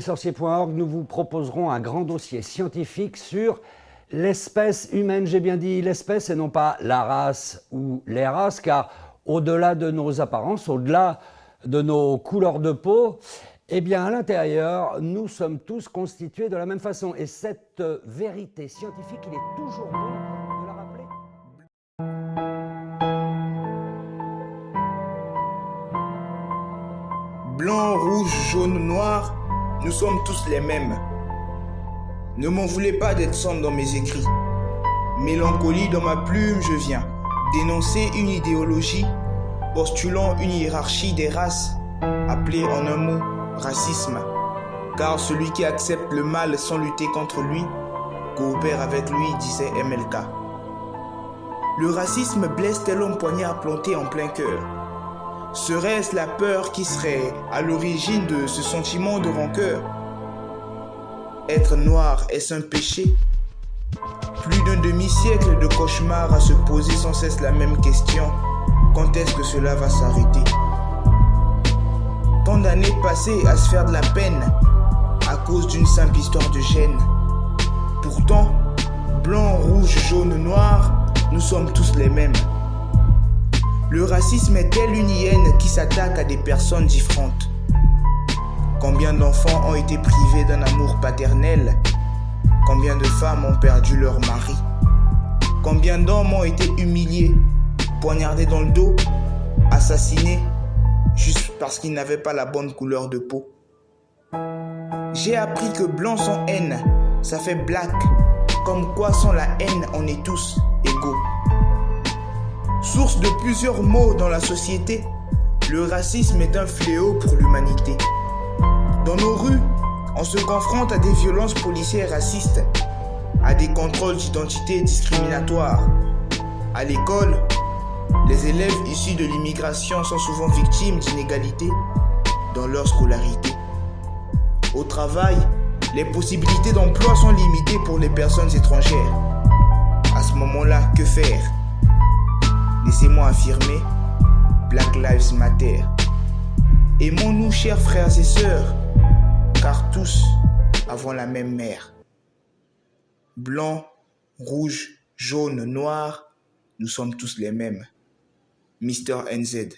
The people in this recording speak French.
Sorcier.org, nous vous proposerons un grand dossier scientifique sur l'espèce humaine. J'ai bien dit l'espèce et non pas la race ou les races, car au-delà de nos apparences, au-delà de nos couleurs de peau, eh bien à l'intérieur, nous sommes tous constitués de la même façon. Et cette vérité scientifique, il est toujours bon de la rappeler. Blanc, rouge, jaune, noir, nous sommes tous les mêmes. Ne m'en voulez pas d'être sombre dans mes écrits. Mélancolie dans ma plume, je viens dénoncer une idéologie postulant une hiérarchie des races, appelée en un mot racisme. Car celui qui accepte le mal sans lutter contre lui, coopère avec lui, disait MLK. Le racisme blesse tel un poignard planté en plein cœur. Serait-ce la peur qui serait à l'origine de ce sentiment de rancœur? Être noir, est-ce un péché? Plus d'un demi-siècle de cauchemar à se poser sans cesse la même question. Quand est-ce que cela va s'arrêter? Tant d'années passées à se faire de la peine à cause d'une simple histoire de gêne. Pourtant, blanc, rouge, jaune, noir, nous sommes tous les mêmes. Le racisme est tel une hyène qui s'attaque à des personnes différentes. Combien d'enfants ont été privés d'un amour paternel? Combien de femmes ont perdu leur mari? Combien d'hommes ont été humiliés, poignardés dans le dos, assassinés, juste parce qu'ils n'avaient pas la bonne couleur de peau? J'ai appris que blanc sans haine, ça fait black, comme quoi sans la haine, on est tous égaux. Source de plusieurs maux dans la société, le racisme est un fléau pour l'humanité. Dans nos rues, on se confronte à des violences policières racistes, à des contrôles d'identité discriminatoires. À l'école, les élèves issus de l'immigration sont souvent victimes d'inégalités dans leur scolarité. Au travail, les possibilités d'emploi sont limitées pour les personnes étrangères. À ce moment-là, que faire? Laissez-moi affirmer, Black Lives Matter. Aimons-nous, chers frères et sœurs, car tous avons la même mère. Blanc, rouge, jaune, noir, nous sommes tous les mêmes. Mr. NZ.